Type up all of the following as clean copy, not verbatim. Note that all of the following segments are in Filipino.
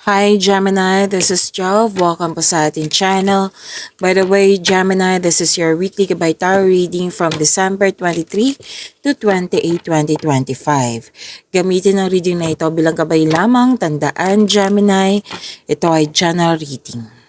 Hi Gemini, this is Jove. Welcome po sa ating channel. By the way, Gemini, this is your weekly Gabay Tarot reading from December 23 to 28, 2025. Gamitin ang reading na ito bilang gabay lamang. Tandaan, Gemini, ito ay general reading.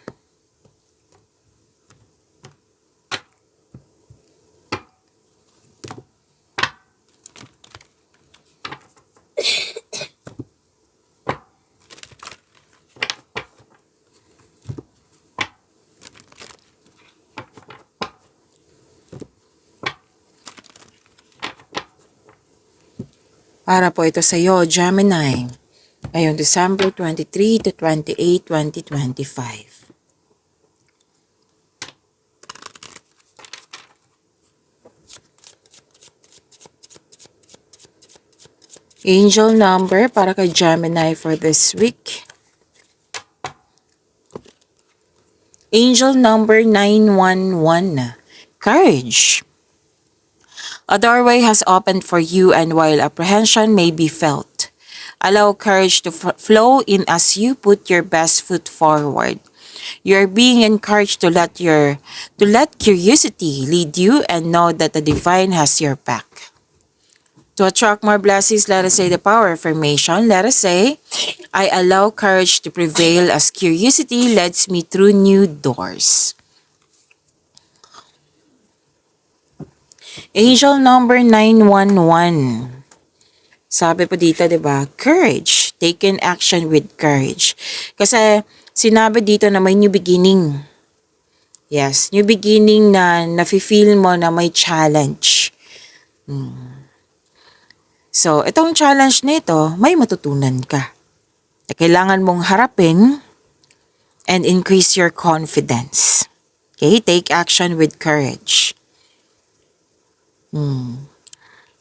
Para po ito sa iyo, Gemini, ngayong December 23 to 28, 2025. Angel number para kay Gemini for this week. Angel number 911. Courage. A doorway has opened for you, and while apprehension may be felt, allow courage to flow in as you put your best foot forward. You are being encouraged to let curiosity lead you and know that the divine has your back. To attract more blessings, let us say the power affirmation. Let us say, I allow courage to prevail as curiosity leads me through new doors. Angel number 911. Sabi po dito, 'di ba? Courage. Taken action with courage. Kasi sinabi dito na may new beginning. Yes, new beginning na nafe-feel mo na may challenge. So, itong challenge na ito, may matutunan ka. Kailangan mong harapin and increase your confidence. Okay? Take action with courage.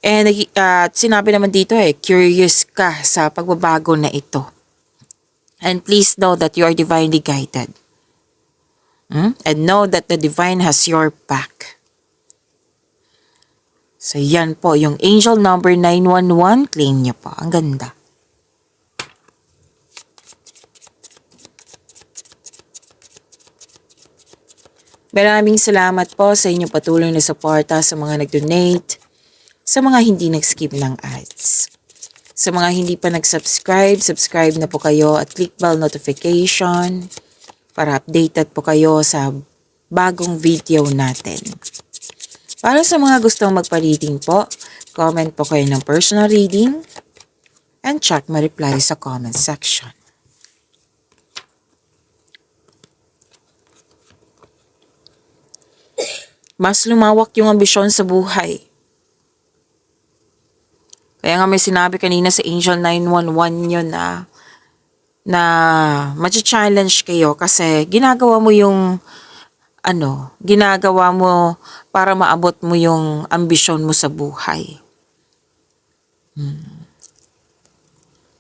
And sinabi naman dito curious ka sa pagbabago na ito. And please know that you are divinely guided. And know that the divine has your back. So yan po, yung angel number 911, claim niyo po. Ang ganda. Maraming salamat po sa inyong patuloy na suporta sa mga nag-donate, sa mga hindi nag-skip ng ads. Sa mga hindi pa nag-subscribe, subscribe na po kayo at click bell notification para updated po kayo sa bagong video natin. Para sa mga gustong magpa-reading po, comment po kayo ng personal reading and check my reply sa comment section. Mas lumawak yung ambisyon sa buhay. Kaya nga may sinabi kanina sa Angel 911 yun na matcha-challenge kayo kasi ginagawa mo yung ginagawa mo para maabot mo yung ambisyon mo sa buhay.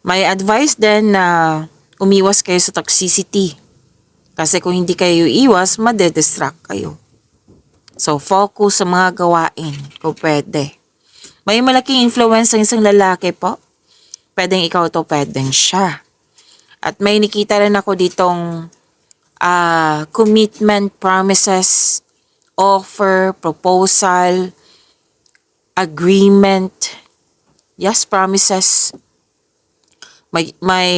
May advice din na umiwas kayo sa toxicity. Kasi kung hindi kayo iwas, made-distract kayo. So, focus sa mga gawain kung pwede. May malaking influence ng isang lalaki po. Pwedeng ikaw to, pwedeng siya. At may nakita rin ako ditong commitment, promises, offer, proposal, agreement. Yes, promises. May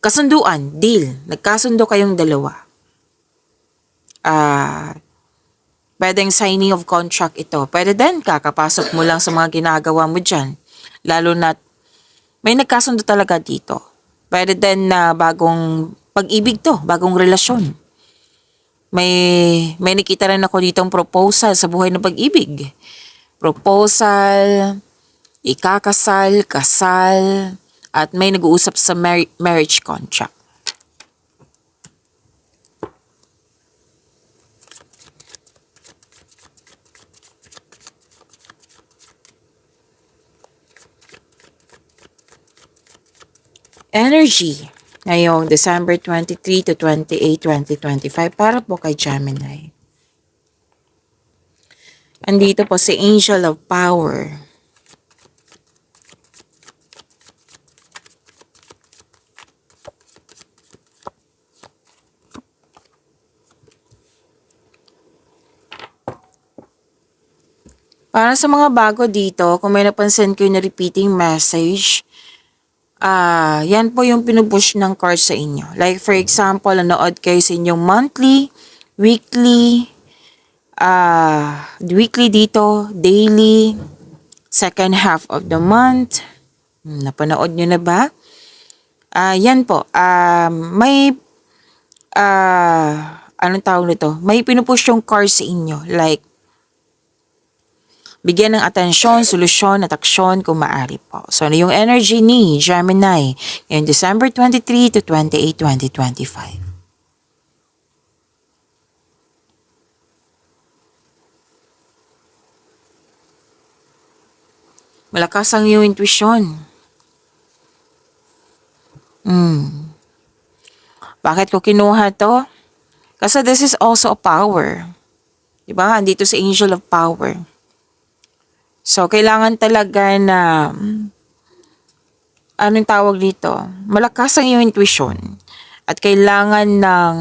kasunduan, deal. Nagkasundo kayong dalawa. Pwedeng signing of contract ito. Pwede din kakapasok mo lang sa mga ginagawa mo dyan. Lalo na may nagkasundo talaga dito. Pwede din na bagong pag-ibig to, bagong relasyon. May nakita rin ako ditong proposal sa buhay ng pag-ibig. Proposal, ikakasal, kasal, at may nag-uusap sa marriage contract. Energy ngayong December 23 to 28, 2025 para po kay Gemini. Andito po si Angel of Power. Para sa mga bago dito, kung may napansin kayo na repeating message, yan po yung pinupush ng card sa inyo. Like for example, nanood kayo sa inyong monthly, weekly, weekly dito, daily, second half of the month. Napanood nyo na ba? Yan po. May, anong tawag nito? May pinupush yung card sa inyo. Like, bigyan ng atensyon, solusyon at aksyon kung maaari po. So, ano yung energy ni Gemini ngayong December 23 to 28, 2025? Malakas ang iyong intuition. Bakit ko kinuha to? Kasi this is also a power. Diba? Andito si Angel of Power. So, kailangan talaga na, anong tawag dito? Malakas ang iyong intuition. At kailangan ng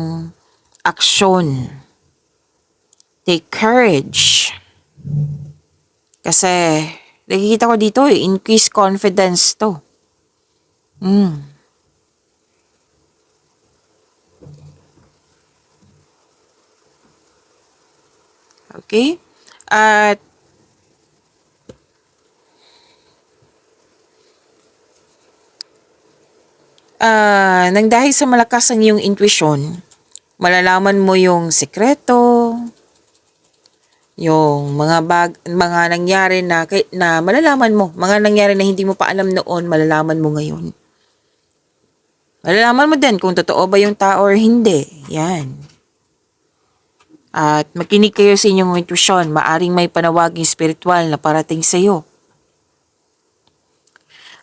aksyon. Take courage. Kasi, nakikita ko dito, increase confidence to. Okay? At, nang dahil sa malakas ang iyong intuition, malalaman mo yung sekreto, yung mga nangyari na malalaman mo, mga nangyari na hindi mo pa alam noon, malalaman mo ngayon. Malalaman mo din kung totoo ba yung tao or hindi. Yan. At makinig kayo sa inyong intuition, maaring may panawaging spiritual na parating sa iyo.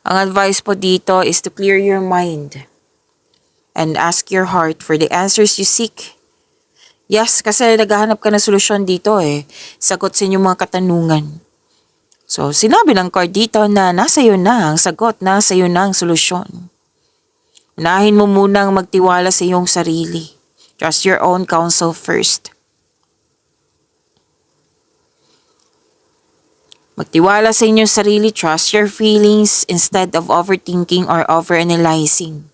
Ang advice po dito is to clear your mind and ask your heart for the answers you seek. Yes, kasi naghahanap ka ng solusyon dito sagot sa inyong mga katanungan. So, sinabi ng card dito na nasa iyo na ang sagot, nasa iyo na ang solusyon. Unahin mo munang magtiwala sa iyong sarili. Trust your own counsel first. Magtiwala sa inyong sarili, trust your feelings instead of overthinking or overanalyzing.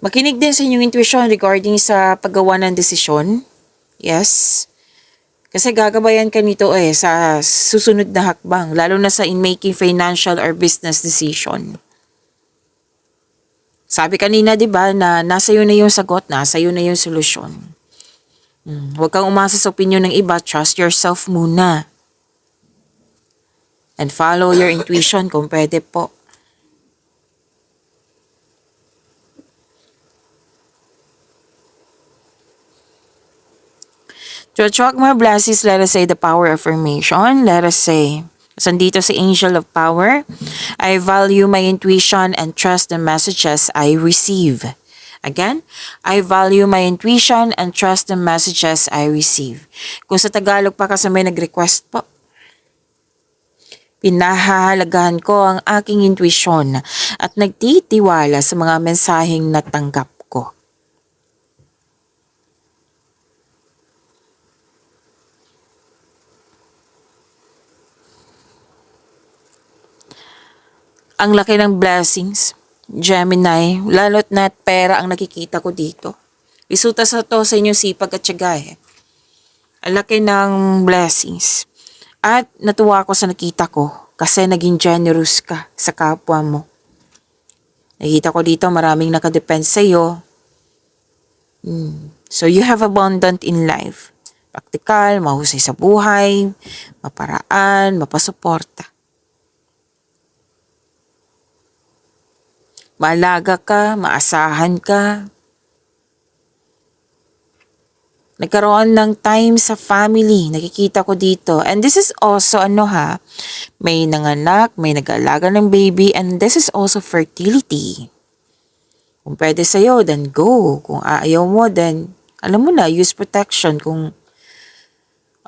Makinig din sa inyong intuition regarding sa paggawa ng desisyon. Yes. Kasi gagabayan ka nito sa susunod na hakbang, lalo na sa in making financial or business decision. Sabi kanina, di ba, na nasa iyo na yung sagot, nasa iyo na yung solusyon. Huwag kang umasa sa opinion ng iba, trust yourself muna. And follow your intuition kung pwede po. To attract more blessings, let us say the power affirmation. Let us say, sandito si Angel of Power, I value my intuition and trust the messages I receive. Again, I value my intuition and trust the messages I receive. Kung sa Tagalog pa kasi may nag-request po, pinahahalagahan ko ang aking intuition at nagtitiwala sa mga mensaheng natanggap ko. Ang laki ng blessings, Gemini, lalo't na pera ang nakikita ko dito. Resulta sa to sa inyong sipag at tiyaga Ang laki ng blessings. At natuwa ako sa nakita ko kasi naging generous ka sa kapwa mo. Nakita ko dito maraming nakadepend sa iyo. So you have abundant in life. Praktikal, mahusay sa buhay, maparaan, mapasuporta. Maalaga ka, maasahan ka. Nagkaroon ng time sa family, nakikita ko dito. And this is also may nanganak, may nag-aalaga ng baby, and this is also fertility. Kung pwede sa'yo, then go. Kung ayaw mo, then alam mo na, use protection. Kung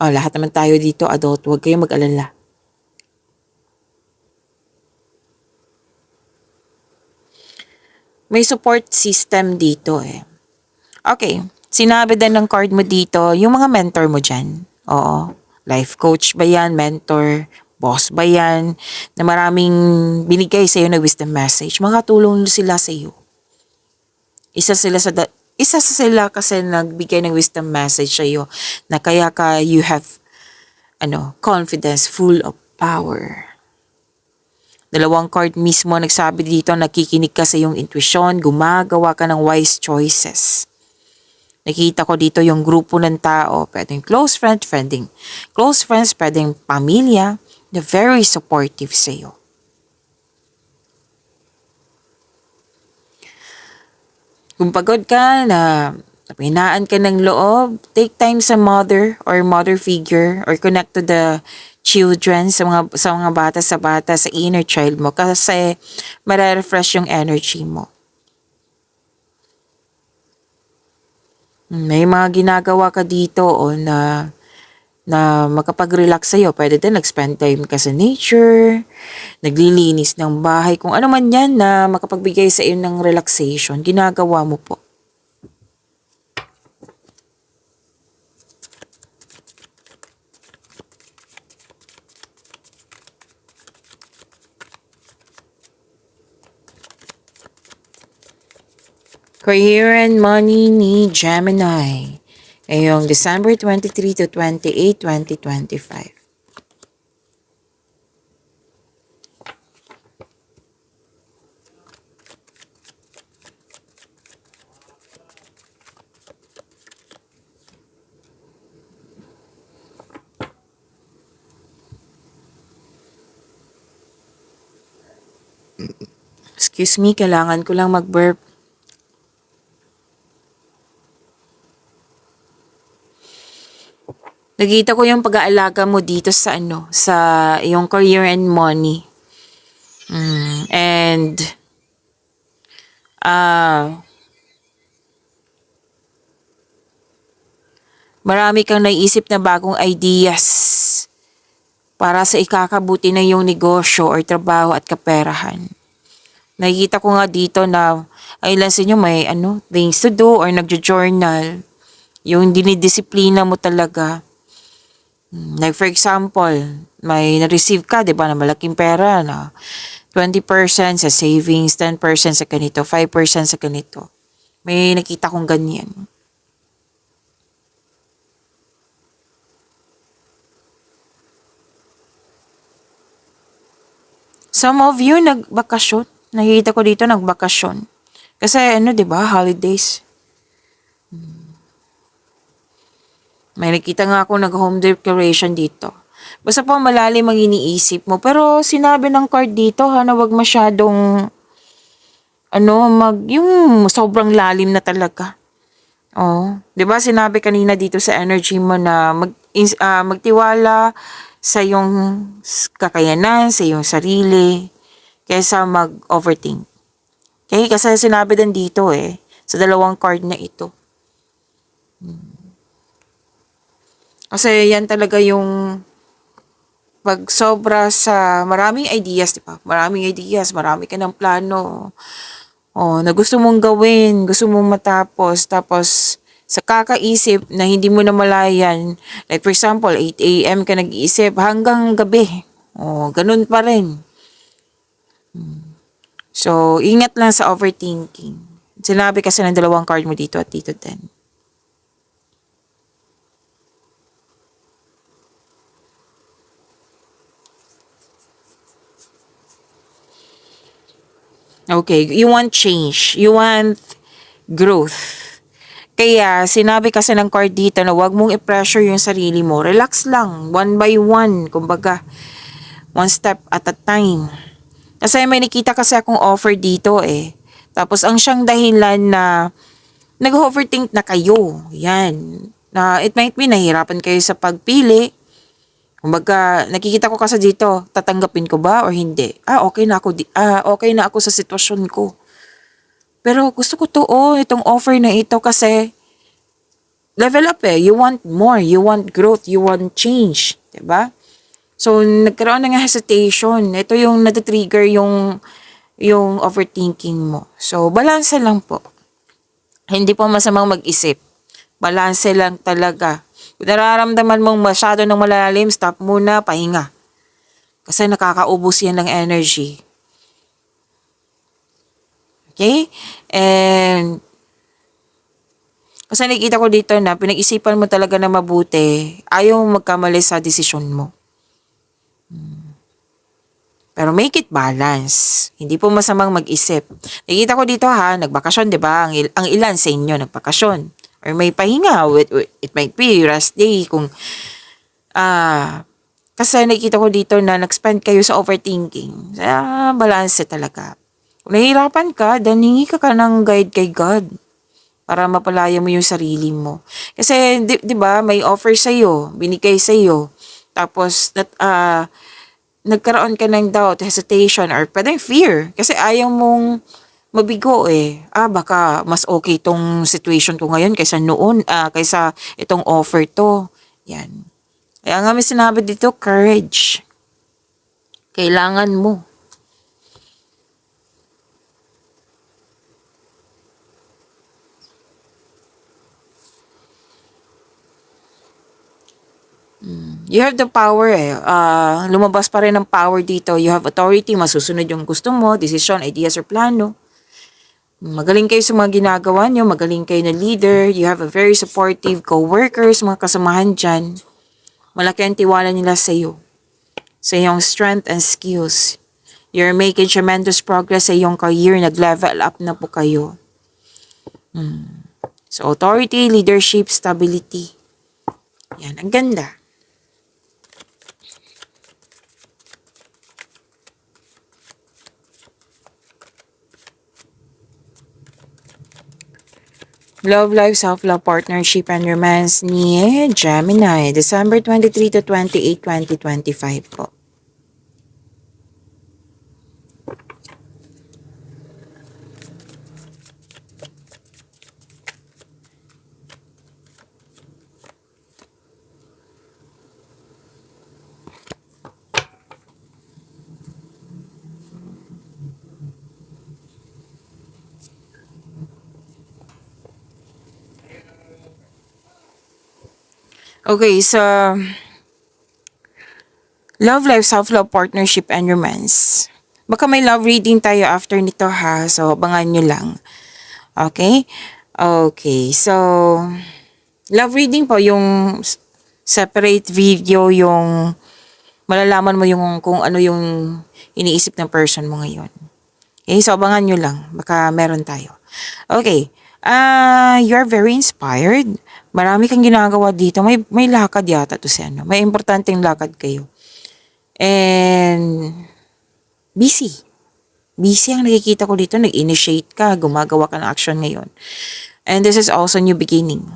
lahat naman tayo dito, adult, huwag kayong mag-alala. May support system dito Okay. Sinabi din ng card mo dito, yung mga mentor mo dyan. Oo. Life coach ba yan? Mentor? Boss ba yan? Na maraming binigay sa'yo na wisdom message. Makatulong sila sa'yo. Isa sa sila kasi nagbigay ng wisdom message sa'yo na kaya ka you have confidence, full of power. Dalawang card mismo nagsabi dito, nakikinig ka sa iyong intuition, gumagawa ka ng wise choices. Nakita ko dito yung grupo ng tao, pwedeng close friends, pwedeng pamilya, na very supportive sa iyo. Kung pagod ka na hinaan ka ng loob, take time sa mother or mother figure or connect to the children, sa mga bata, sa inner child mo kasi mare-refresh yung energy mo. May mga ginagawa ka dito na makapag-relax sa'yo. Pwede din nag-spend time ka sa nature, naglilinis ng bahay, kung ano man yan na makapagbigay sa iyo ng relaxation, ginagawa mo po. Career and money ni Gemini. Ngayong December 23 to 28, 2025. Excuse me, kailangan ko lang mag-burp. Nakita ko yung pag-aalaga mo dito sa iyong career and money. And marami kang naiisip na bagong ideas para sa ikakabuti ng iyong negosyo or trabaho at kaperahan. Nakikita ko nga dito na ilan sa inyo may things to do or nagjo-journal. Yung dinidisiplina mo talaga. Like for example, may na-receive ka, 'di ba, na malaking pera na 20% sa savings, 10% sa ganito, 5% sa ganito. May nakita kong ganyan. Some of you nagbakasyon. Nakita ko dito nagbakasyon. Kasi 'di ba, holidays. May nakita nga ako nag-home declaration dito. Basta po malalim ang iniisip mo. Pero sinabi ng card dito na wag masyadong, yung sobrang lalim na talaga. Oh, 'di ba sinabi kanina dito sa energy mo na magtiwala sa iyong kakayanan, sa iyong sarili, kaysa mag-overthink. Okay? Kasi sinabi din dito sa dalawang card na ito. Kasi yan talaga yung pag sobra sa maraming ideas, di ba? Maraming ideas, marami ka ng plano. Na gusto mong gawin, gusto mong matapos, tapos sa kakaisip na hindi mo na malayan, like for example, 8 a.m. ka nag-iisip hanggang gabi. Ganun pa rin. So, ingat lang sa overthinking. Sinabi kasi ng dalawang card mo dito at dito din. Okay, you want change. You want growth. Kaya, sinabi kasi ng card dito na wag mong i-pressure yung sarili mo. Relax lang, one by one. Kumbaga, one step at a time. Kasi may nakita kasi akong offer dito Tapos, ang siyang dahilan na nag-overthink na kayo. Yan. Na it might be nahihirapan kayo sa pagpili. Kumbaga, nakikita ko kasi dito, tatanggapin ko ba or hindi? Okay na ako sa sitwasyon ko. Pero gusto ko itong offer na ito kasi level up You want more, you want growth, you want change. Diba? So, nagkaroon ng hesitation. Ito yung natitrigger yung overthinking mo. So, balanse lang po. Hindi po masamang mag-isip. Balanse lang talaga. Kung nararamdaman mong masyado ng malalim, stop muna, pahinga. Kasi nakakaubos yan ng energy. Okay? And kasi nakikita ko dito na pinag-isipan mo talaga na mabuti, ayaw mo magkamali sa desisyon mo. Pero make it balance. Hindi po masamang mag-isip. Nakikita ko dito ha, nagbakasyon, di ba? Ang ilan sa inyo nagbakasyon. Or may pahinga. It might be rest day. Kasi nakikita ko dito na nag-spend kayo sa overthinking. Balance talaga. Kung nahihirapan ka, then hingi ka ng guide kay God para mapalaya mo yung sarili mo. Kasi, di ba, may offer sa'yo, binigay sa'yo. Tapos, nagkaroon ka ng doubt, hesitation, or pwedeng fear. Kasi ayaw mong mabigo eh. Baka mas okay tong situation ko ngayon kaysa noon, kaysa itong offer to. Yan. Kaya nga may sinabi dito, courage. Kailangan mo. You have the power eh. Lumabas pa rin ang power dito. You have authority, masusunod yung gusto mo, decision, ideas, or plano. Magaling kayo sa mga ginagawa nyo, magaling kayo na leader, you have a very supportive co-workers, mga kasamahan dyan. Malaki ang tiwala nila sa iyo, sa iyong strength and skills. You're making tremendous progress sa iyong career, nag-level up na po kayo. So authority, leadership, stability. Yan, ang ganda. Love life, self-love, partnership, and romance ni Gemini, December 23 to 28, 2025 po. Okay, so love life, self-love, partnership, and romance. Baka may love reading tayo after nito ha, so abangan nyo lang. Okay? Okay, so love reading po yung separate video, yung malalaman mo yung kung ano yung iniisip ng person mo ngayon. Okay, so abangan nyo lang. Baka meron tayo. Okay, you're very inspired. Marami kang ginagawa dito. May lakad yata to si ano. May importanteng lakad kayo. And busy. Busy ang nakikita ko dito. Nag-initiate ka. Gumagawa ka ng action ngayon. And this is also new beginning.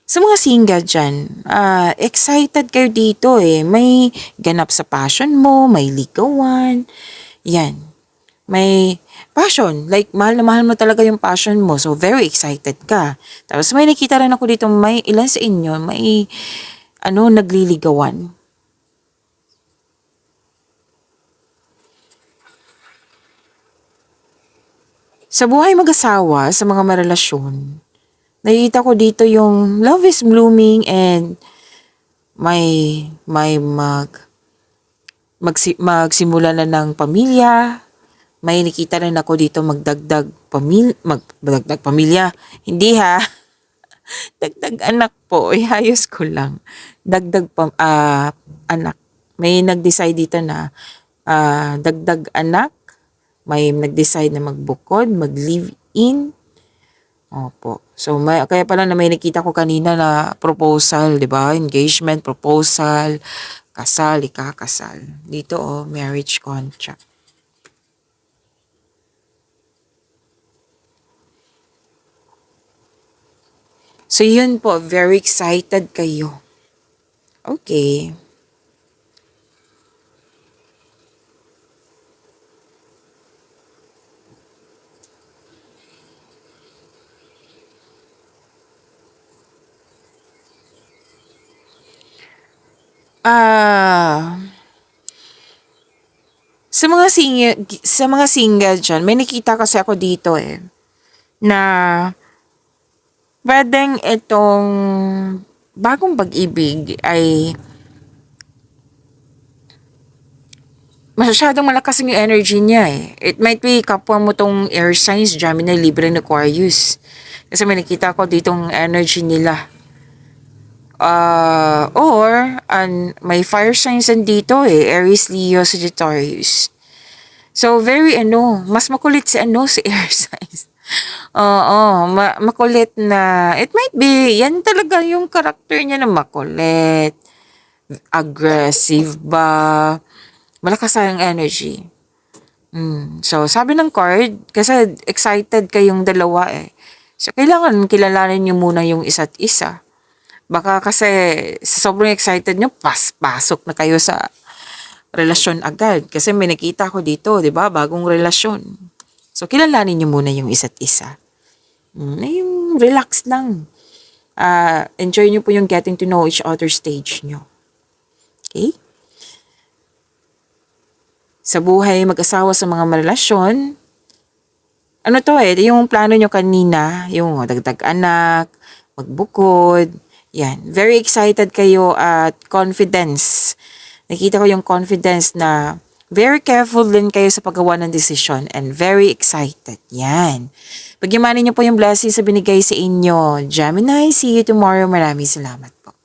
Sa mga single dyan, excited kayo dito eh. May ganap sa passion mo, may ligawan. Yan. May passion. Like, mahal na mahal mo talaga yung passion mo. So, very excited ka. Tapos, may nakita rin ako dito, may ilan sa inyo, may, nagliligawan. Sa buhay mag-asawa, sa mga marelasyon, nakikita ko dito yung love is blooming and magsimula na ng pamilya. May nakita rin ako dito magdagdag pamilya. Hindi ha. Dagdag anak po. Ihayos ko lang. Dagdag anak. May nag-decide dito na dagdag anak. May nag-decide na magbukod, mag-live-in. Opo. So, kaya pala na may nakita ko kanina na proposal, di ba? Engagement, proposal, kasal, ikakasal. Dito marriage contract. So, yun po. Very excited kayo. Okay. Sa mga single dyan, may nakita kasi ako dito na pwedeng itong bagong pag-ibig ay masyadong malakas yung energy niya It might be kapwa mo tong air signs, Gemini, Libra, and Aquarius. Kasi may nakita ko ditong energy nila. May fire signs din dito Aries, Leo, Sagittarius. So, mas makulit si air signs. Oo, makulit na. It might be, yan talaga yung karakter niya na makulit. Aggressive ba? Malakas ang energy. So, sabi ng card, kasi excited kayong dalawa So, kailangan kilalanin niyo muna yung isa't isa. Baka kasi sa sobrang excited niyo, pasok na kayo sa relasyon agad. Kasi may nakita ko dito, di ba? Bagong relasyon. So, kilalanin niyo muna yung isa't isa. Yung relax lang. Enjoy niyo po yung getting to know each other stage niyo. Okay? Sa buhay mag-asawa sa mga relasyon, yung plano nyo kanina, yung dagdag anak, magbukod, yan. Very excited kayo at confidence. Nakita ko yung confidence na very careful din kayo sa paggawa ng decision and very excited. Yan. Pagyamanin niyo po yung blessings sa binigay sa inyo. Gemini, see you tomorrow. Maraming salamat po.